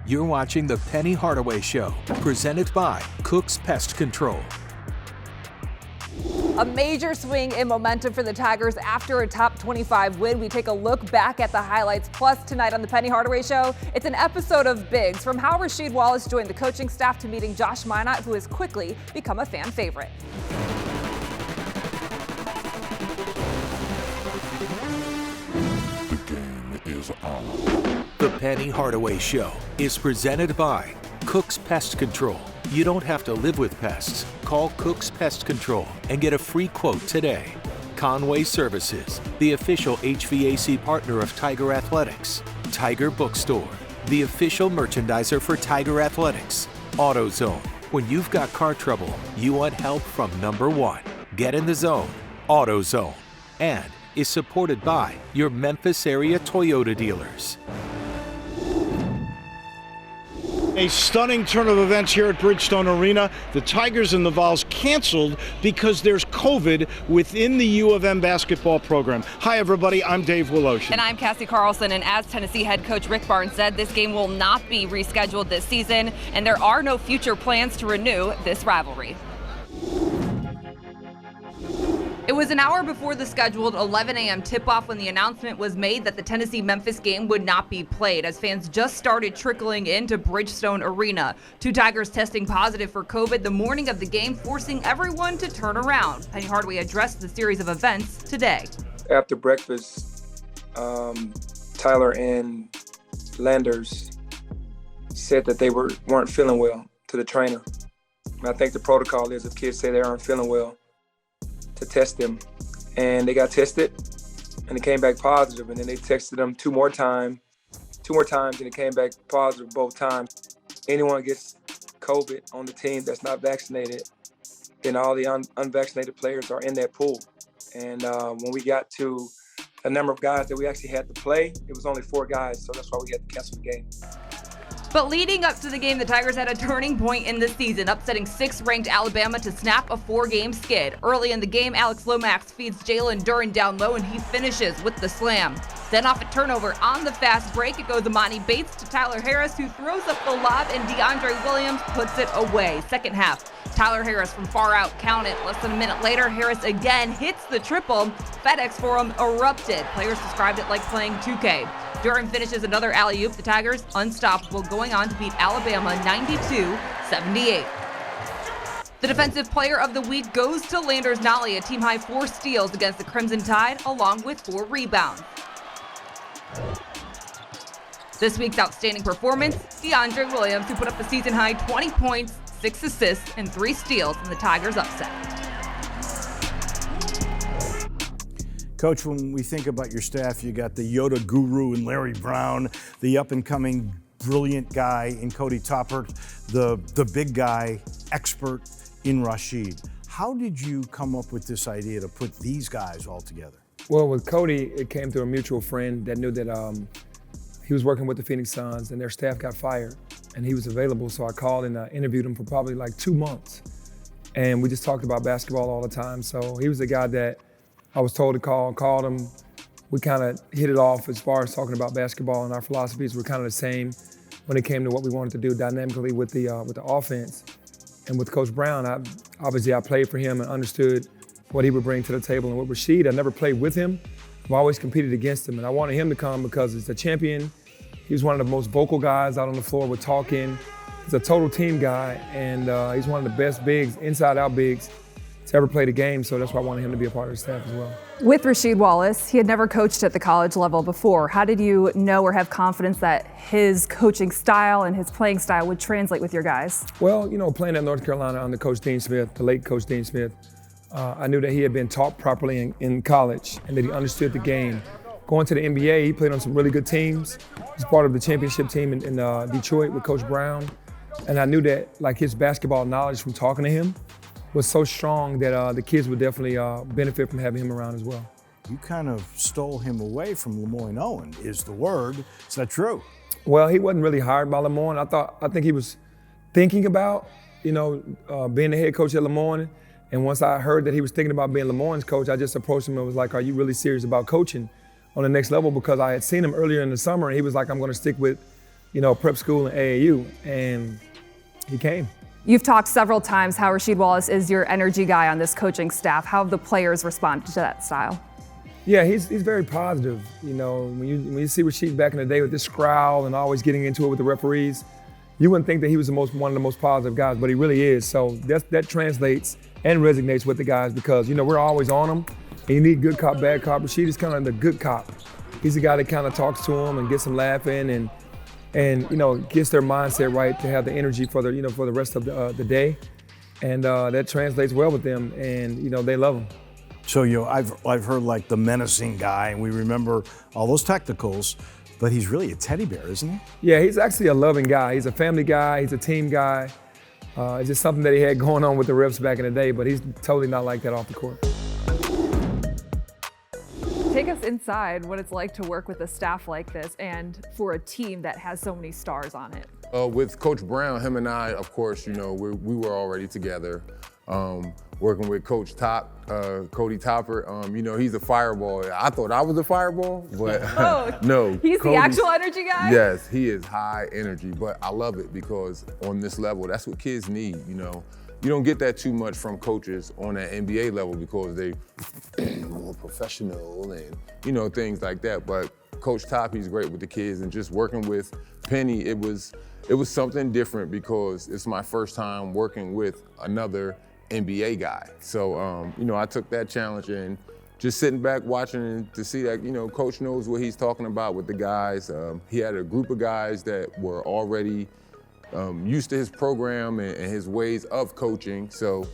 You're watching The Penny Hardaway Show, presented by Cook's Pest Control. A major swing in momentum for the Tigers after a top 25 win. We take a look back at the highlights. Plus, tonight on the Penny Hardaway Show, it's an episode of Bigs, from how Rasheed Wallace joined the coaching staff to meeting Josh Minott, who has quickly become a fan favorite. The game is on. The Penny Hardaway Show is presented by Cook's Pest Control. You don't have to live with pests. Call Cook's Pest Control and get a free quote today. Conway Services, the official HVAC partner of Tiger Athletics. Tiger Bookstore, the official merchandiser for Tiger Athletics. AutoZone, when you've got car trouble, you want help from number one. Get in the zone, AutoZone. And is supported by your Memphis area Toyota dealers. A stunning turn of events here at Bridgestone Arena. The Tigers and the Vols canceled because there's COVID within the U of M basketball program. Hi, everybody. I'm Dave Woloshin. And I'm Cassie Carlson. And as Tennessee head coach Rick Barnes said, this game will not be rescheduled this season, and there are no future plans to renew this rivalry. It was an hour before the scheduled 11 a.m. tip-off when the announcement was made that the Tennessee-Memphis game would not be played, as fans just started trickling into Bridgestone Arena. Two Tigers testing positive for COVID the morning of the game, forcing everyone to turn around. Penny Hardaway addressed the series of events today. After breakfast, Tyler and Landers said that they weren't feeling well to the trainer. And I think the protocol is if kids say they aren't feeling well, to test them, and they got tested and it came back positive, and then they tested them two more times and it came back positive both times. Anyone gets COVID on the team that's not vaccinated, then all the unvaccinated players are in that pool. And when we got to the number of guys that we actually had to play, it was only 4 guys, so that's why we had to cancel the game. But leading up to the game, the Tigers had a turning point in the season, upsetting 6th-ranked Alabama to snap a 4-game skid. Early in the game, Alex Lomax feeds Jalen Duren down low, and he finishes with the slam. Then off a turnover on the fast break, it goes Amani Bates to Tyler Harris, who throws up the lob, and DeAndre Williams puts it away. Second half, Tyler Harris from far out, count it. Less than a minute later, Harris again hits the triple. FedEx Forum erupted. Players described it like playing 2K. Duren finishes another alley-oop. The Tigers unstoppable, going on to beat Alabama 92-78. The Defensive Player of the Week goes to Landers Nolley, a team-high 4 steals against the Crimson Tide, along with 4 rebounds. This week's outstanding performance, DeAndre Williams, who put up the season-high 20 points, 6 assists, and 3 steals in the Tigers' upset. Coach, when we think about your staff, you got the Yoda guru in Larry Brown, the up-and-coming brilliant guy in Cody Toppert, the big guy, expert in Rasheed. How did you come up with this idea to put these guys all together? Well, with Cody, it came through a mutual friend that knew that he was working with the Phoenix Suns and their staff got fired, and he was available, so I called and interviewed him for probably like 2 months. And we just talked about basketball all the time, so he was the guy that I was told to called him. We kind of hit it off as far as talking about basketball, and our philosophies were kind of the same when it came to what we wanted to do dynamically with the offense. And with Coach Brown, I played for him and understood what he would bring to the table. And with Rasheed, I never played with him. I've always competed against him, and I wanted him to come because he's a champion. He was one of the most vocal guys out on the floor with talking. He's a total team guy, and he's one of the best bigs, inside-out bigs, to ever play the game, so that's why I wanted him to be a part of the staff as well. With Rasheed Wallace, he had never coached at the college level before. How did you know or have confidence that his coaching style and his playing style would translate with your guys? Well, playing at North Carolina under Coach Dean Smith, the late Coach Dean Smith, I knew that he had been taught properly in college and that he understood the game. Going to the NBA, he played on some really good teams. He's part of the championship team in Detroit with Coach Brown. And I knew that his basketball knowledge from talking to him was so strong that the kids would definitely benefit from having him around as well. You kind of stole him away from Lemoyne Owen, is the word. Is that true? Well, he wasn't really hired by Lemoyne. I think he was thinking about, being the head coach at Lemoyne. And once I heard that he was thinking about being Lemoyne's coach, I just approached him and was like, are you really serious about coaching on the next level? Because I had seen him earlier in the summer and he was like, I'm going to stick with prep school and AAU, and he came. You've talked several times how Rasheed Wallace is your energy guy on this coaching staff. How have the players responded to that style? Yeah, he's very positive. When you see Rasheed back in the day with this growl and always getting into it with the referees, you wouldn't think that he was one of the most positive guys, but he really is. So that translates and resonates with the guys because, we're always on him. And you need good cop, bad cop. Rasheed is kind of the good cop. He's the guy that kind of talks to them and gets them laughing and gets their mindset right to have the energy for the rest of the day. And that translates well with them, and they love him. So I've heard like the menacing guy, and we remember all those technicals, but he's really a teddy bear, isn't he? Yeah, he's actually a loving guy. He's a family guy. He's a team guy. It's just something that he had going on with the refs back in the day, but he's totally not like that off the court. Take us inside what it's like to work with a staff like this and for a team that has so many stars on it. With Coach Brown, him and I, of course, we were already together. Working with Coach Cody Topper, he's a fireball. I thought I was a fireball, but no. He's the actual energy guy? Yes, he is high energy, but I love it because on this level, that's what kids need, You don't get that too much from coaches on an NBA level because they more professional and, things like that. But Coach Top, he's great with the kids, and just working with Penny, it was something different because it's my first time working with another NBA guy. So, I took that challenge and just sitting back watching to see that, Coach knows what he's talking about with the guys. He had a group of guys that were already used to his program and his ways of coaching. So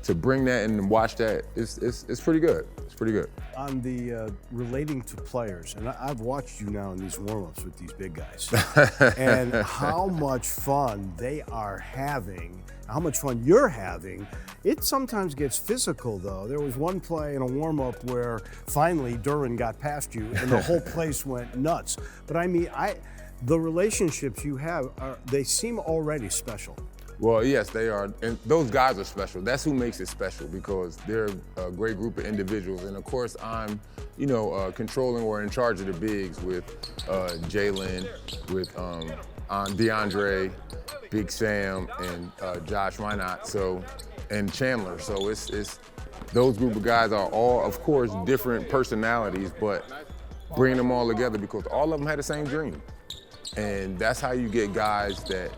to bring that and watch that, it's pretty good. It's pretty good. On the relating to players, and I've watched you now in these warm-ups with these big guys, and how much fun they are having, how much fun you're having. It sometimes gets physical, though. There was one play in a warm-up where finally Duran got past you, and the whole place went nuts. But the relationships you have, they seem already special. Well, yes, they are. And those guys are special. That's who makes it special because they're a great group of individuals. And of course, I'm, controlling or in charge of the bigs with Jalen, with DeAndre, Big Sam, and Josh Minot, and Chandler. So it's those group of guys are all, of course, different personalities, but bringing them all together because all of them had the same dream. And that's how you get guys that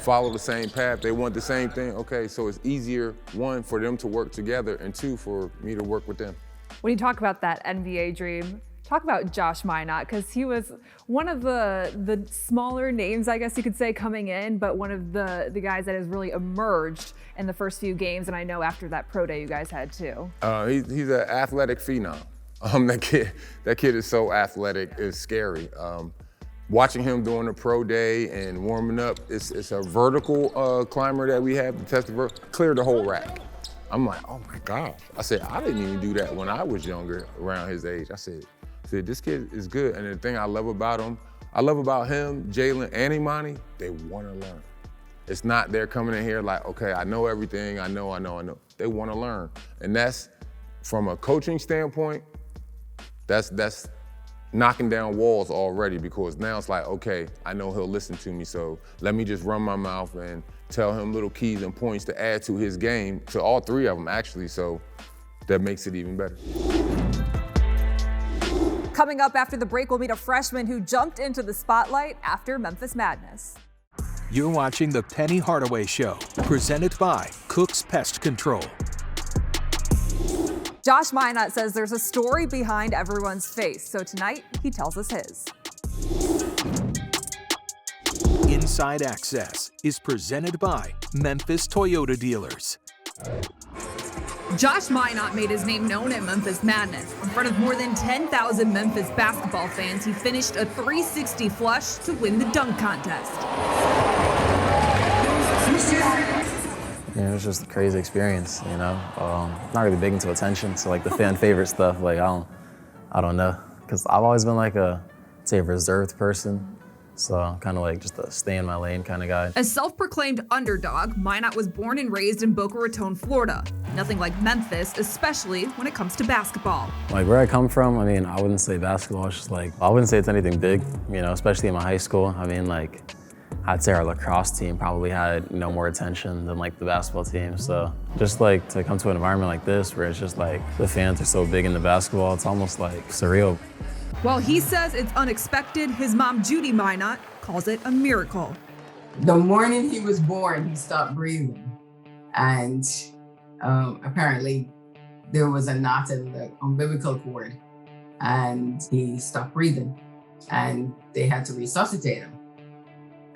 follow the same path. They want the same thing. Okay, so it's easier, one, for them to work together, and two, for me to work with them. When you talk about that NBA dream, talk about Josh Minot, because he was one of the smaller names, I guess you could say, coming in, but one of the guys that has really emerged in the first few games, and I know after that pro day you guys had too. He's an athletic phenom. That kid is so athletic, it's scary. Watching him during the pro day and warming up, it's a vertical climber that we have to test clear the whole rack. I'm like, oh my gosh. I said, I didn't even do that when I was younger, around his age. I said, this kid is good. And the thing I love about him, Jalen, and Imani, they want to learn. It's not they're coming in here like, okay, I know everything, I know. They want to learn. And that's, from a coaching standpoint, that's knocking down walls already because now it's like, okay, I know he'll listen to me, so let me just run my mouth and tell him little keys and points to add to his game, to all three of them actually, so that makes it even better. Coming up after the break, we'll meet a freshman who jumped into the spotlight after Memphis Madness. You're watching the Penny Hardaway Show, presented by Cook's Pest Control. Josh Minot says there's a story behind everyone's face, so tonight he tells us his. Inside Access is presented by Memphis Toyota Dealers. Josh Minot made his name known at Memphis Madness. In front of more than 10,000 Memphis basketball fans, he finished a 360 flush to win the dunk contest. It was just a crazy experience, Not really big into attention, so like the fan favorite stuff, like I don't know, because I've always been like a reserved person, so I'm kind of like just a stay in my lane kind of guy. A self-proclaimed underdog, Minot was born and raised in Boca Raton, Florida. Nothing like Memphis, especially when it comes to basketball. Like where I come from, I wouldn't say basketball. It's just like I wouldn't say it's anything big, especially in my high school. I'd say our lacrosse team probably had more attention than like the basketball team. So just like to come to an environment like this where it's just like the fans are so big into basketball, it's almost like surreal. While he says it's unexpected, his mom, Judy Minot, calls it a miracle. The morning he was born, he stopped breathing. And apparently there was a knot in the umbilical cord and he stopped breathing and they had to resuscitate him.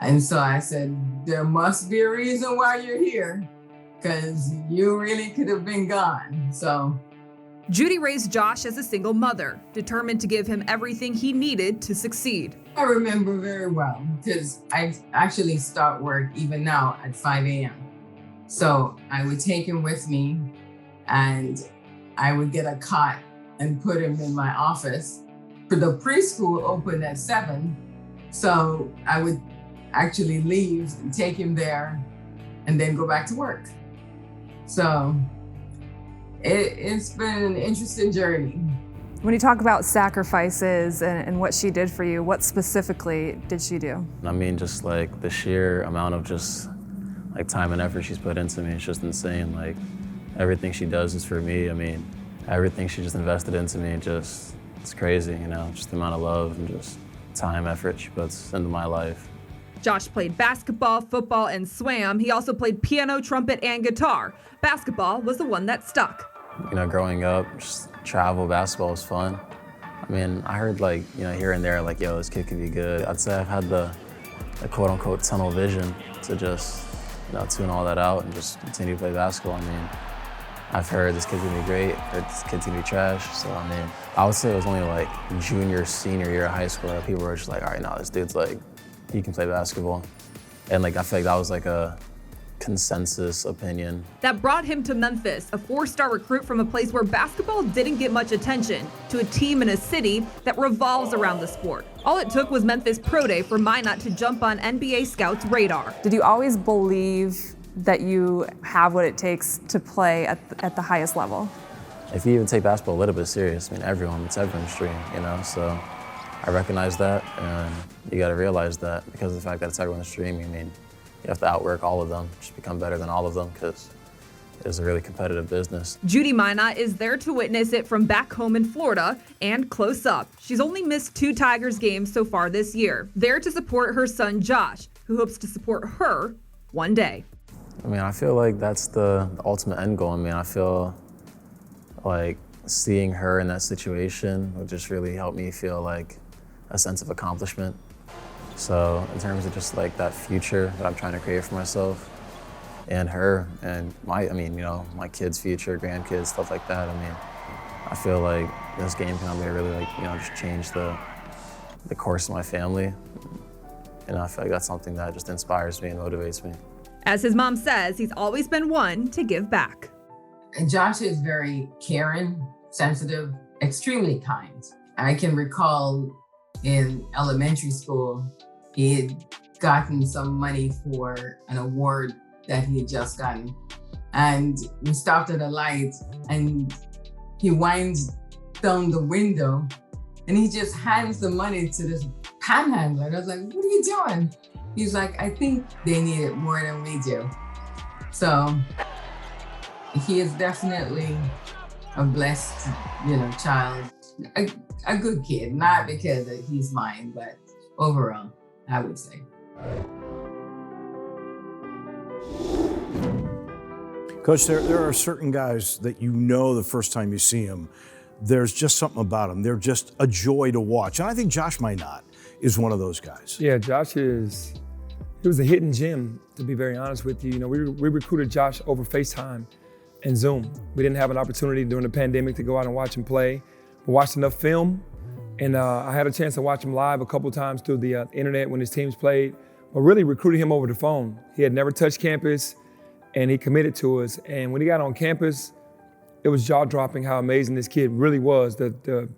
And so I said, there must be a reason why you're here, because you really could have been gone. So Judy raised Josh as a single mother, determined to give him everything he needed to succeed. I remember very well, because I actually start work even now at 5 a.m. So I would take him with me and I would get a cot and put him in my office. For the preschool opened at 7, so I would actually leave and take him there and then go back to work. So it's been an interesting journey. When you talk about sacrifices and what she did for you, what specifically did she do? I mean, just like the sheer amount of just like time and effort she's put into me, it's just insane. Like everything she does is for me. I mean, everything she just invested into me, it's crazy, just the amount of love and just time, effort she puts into my life. Josh played basketball, football, and swam. He also played piano, trumpet, and guitar. Basketball was the one that stuck. Growing up, just travel, basketball was fun. I mean, I heard here and there, yo, this kid could be good. I'd say I've had the quote unquote tunnel vision to just, tune all that out and just continue to play basketball. I mean, I've heard this kid's gonna be great, heard this kid's gonna be trash. So, I mean, I would say it was only junior, senior year of high school that people were just all right, now this dude's he can play basketball. And I feel like that was a consensus opinion. That brought him to Memphis, a 4-star recruit from a place where basketball didn't get much attention, to a team in a city that revolves around the sport. All it took was Memphis Pro Day for Minot to jump on NBA scouts' radar. Did you always believe that you have what it takes to play at the highest level? If you even take basketball a little bit serious, it's everyone's dream, so I recognize that, and you got to realize that because of the fact that it's everyone's dream, you have to outwork all of them, just become better than all of them, because it's a really competitive business. Judy Minot is there to witness it from back home in Florida and close up. She's only missed 2 Tigers games so far this year, there to support her son Josh, who hopes to support her one day. I feel like that's the ultimate end goal. I feel like seeing her in that situation would just really help me feel a sense of accomplishment. So in terms of just that future that I'm trying to create for myself and her and my kids' future, grandkids, stuff like that, I feel like this game can help me to really just change the course of my family. And I feel like that's something that just inspires me and motivates me. As his mom says, he's always been one to give back. And Josh is very caring, sensitive, extremely kind. I can recall in elementary school, he had gotten some money for an award that he had just gotten. And we stopped at a light and he winds down the window and he just hands the money to this panhandler. And I was like, what are you doing? He's like, I think they need it more than we do. So he is definitely a blessed, child. A good kid, not because he's mine, but overall, I would say. Coach, there are certain guys that the first time you see them, there's just something about them. They're just a joy to watch. And I think Josh Minot is one of those guys. Yeah, he was a hidden gem, to be very honest with you. We recruited Josh over FaceTime and Zoom. We didn't have an opportunity during the pandemic to go out and watch him play. We watched enough film, and I had a chance to watch him live a couple times through the internet when his teams played, but really recruited him over the phone. He had never touched campus, and he committed to us. And when he got on campus, it was jaw-dropping how amazing this kid really was. The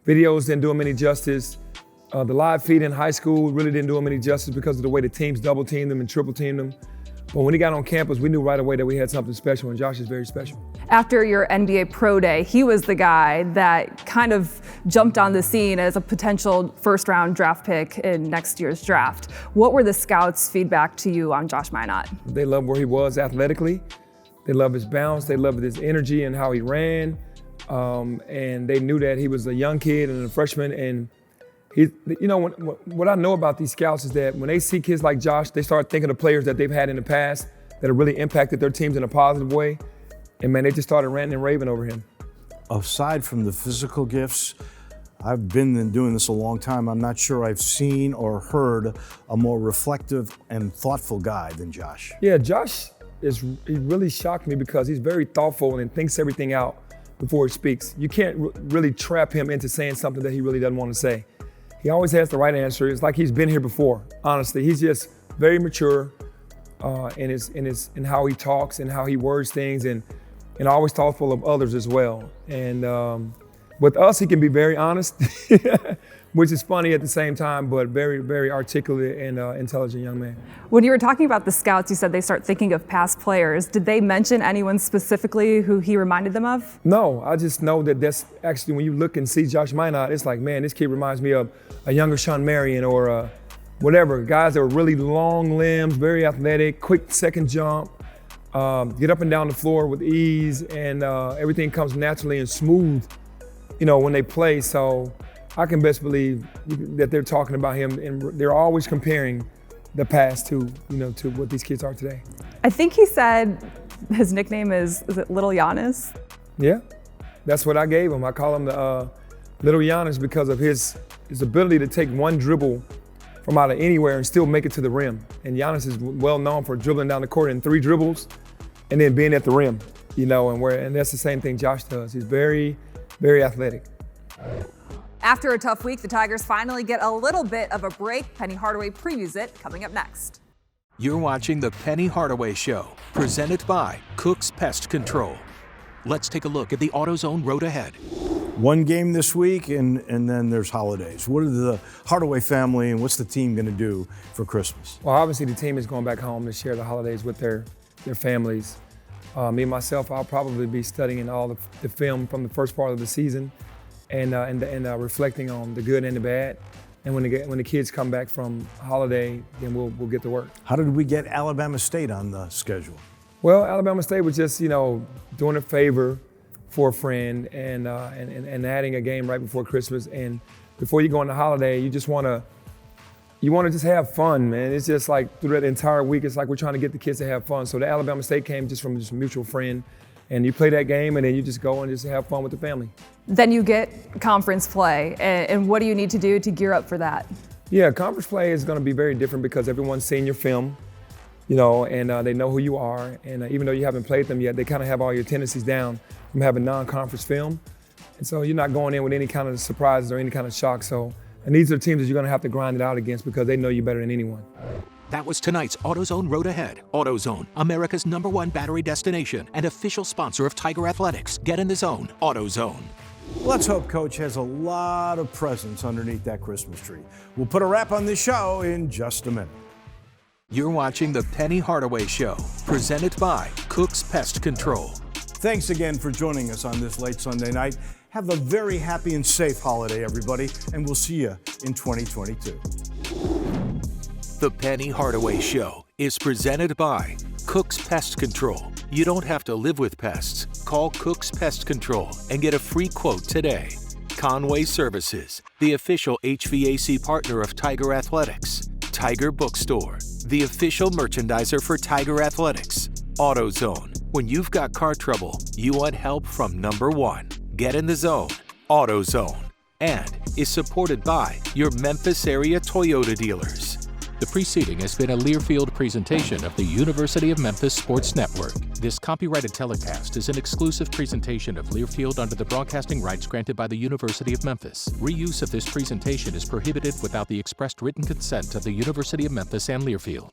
videos didn't do him any justice. The live feed in high school really didn't do him any justice because of the way the teams double-teamed him and triple-teamed him. But when he got on campus, we knew right away that we had something special, and Josh is very special. After your NBA Pro Day, he was the guy that kind of jumped on the scene as a potential first-round draft pick in next year's draft. What were the scouts' feedback to you on Josh Minot? They loved where he was athletically. They loved his bounce. They loved his energy and how he ran. And they knew that he was a young kid and a freshman. And what I know about these scouts is that when they see kids like Josh, they start thinking of players that they've had in the past that have really impacted their teams in a positive way. And man, they just started ranting and raving over him. Aside from the physical gifts, I've been doing this a long time. I'm not sure I've seen or heard a more reflective and thoughtful guy than Josh. Yeah, Josh he really shocked me because he's very thoughtful and thinks everything out before he speaks. You can't really trap him into saying something that he really doesn't want to say. He always has the right answer. It's like he's been here before, honestly. He's just very mature in how he talks and how he words things and always thoughtful of others as well. And with us, he can be very honest, which is funny at the same time, but very, very articulate and intelligent young man. When you were talking about the scouts, you said they start thinking of past players. Did they mention anyone specifically who he reminded them of? No, I just know that that's actually, when you look and see Josh Minot, it's like, man, this kid reminds me of a younger Sean Marion or whatever, guys that were really long limbs, very athletic, quick second jump, get up and down the floor with ease, and everything comes naturally and smooth, when they play. So I can best believe that they're talking about him, and they're always comparing the past to what these kids are today. I think he said his nickname is it Little Giannis? Yeah, that's what I gave him. I call him the Little Giannis because of his ability to take one dribble from out of anywhere and still make it to the rim. And Giannis is well known for dribbling down the court in 3 dribbles and then being at the rim, and that's the same thing Josh does. He's very, very athletic. After a tough week, the Tigers finally get a little bit of a break. Penny Hardaway previews it coming up next. You're watching the Penny Hardaway Show, presented by Cook's Pest Control. Let's take a look at the AutoZone road ahead. One game this week, and then there's holidays. What are the Hardaway family and what's the team going to do for Christmas? Well, obviously the team is going back home to share the holidays with their families. Me and myself, I'll probably be studying all the film from the first part of the season and reflecting on the good and the bad. And when the kids come back from holiday, then we'll get to work. How did we get Alabama State on the schedule? Well, Alabama State was just, doing a favor for a friend and adding a game right before Christmas. And before you go on the holiday, you want to just have fun, man. It's just like through that entire week, it's like we're trying to get the kids to have fun. So the Alabama State came just from just a mutual friend. And you play that game, and then you just go and just have fun with the family. Then you get conference play, and what do you need to do to gear up for that? Yeah, conference play is going to be very different because everyone's seen your film, and they know who you are. And even though you haven't played them yet, they kind of have all your tendencies down from having non-conference film. And so you're not going in with any kind of surprises or any kind of shock. And these are the teams that you're going to have to grind it out against because they know you better than anyone. That was tonight's AutoZone Road Ahead. AutoZone, America's #1 battery destination and official sponsor of Tiger Athletics. Get in the zone, AutoZone. Let's hope Coach has a lot of presents underneath that Christmas tree. We'll put a wrap on this show in just a minute. You're watching the Penny Hardaway Show, presented by Cook's Pest Control. Thanks again for joining us on this late Sunday night. Have a very happy and safe holiday, everybody, and we'll see you in 2022. The Penny Hardaway Show is presented by Cook's Pest Control. You don't have to live with pests. Call Cook's Pest Control and get a free quote today. Conway Services, the official HVAC partner of Tiger Athletics. Tiger Bookstore, the official merchandiser for Tiger Athletics. AutoZone, when you've got car trouble, you want help from #1. Get in the zone, AutoZone. And is supported by your Memphis area Toyota dealers. The preceding has been a Learfield presentation of the University of Memphis Sports Network. This copyrighted telecast is an exclusive presentation of Learfield under the broadcasting rights granted by the University of Memphis. Reuse of this presentation is prohibited without the expressed written consent of the University of Memphis and Learfield.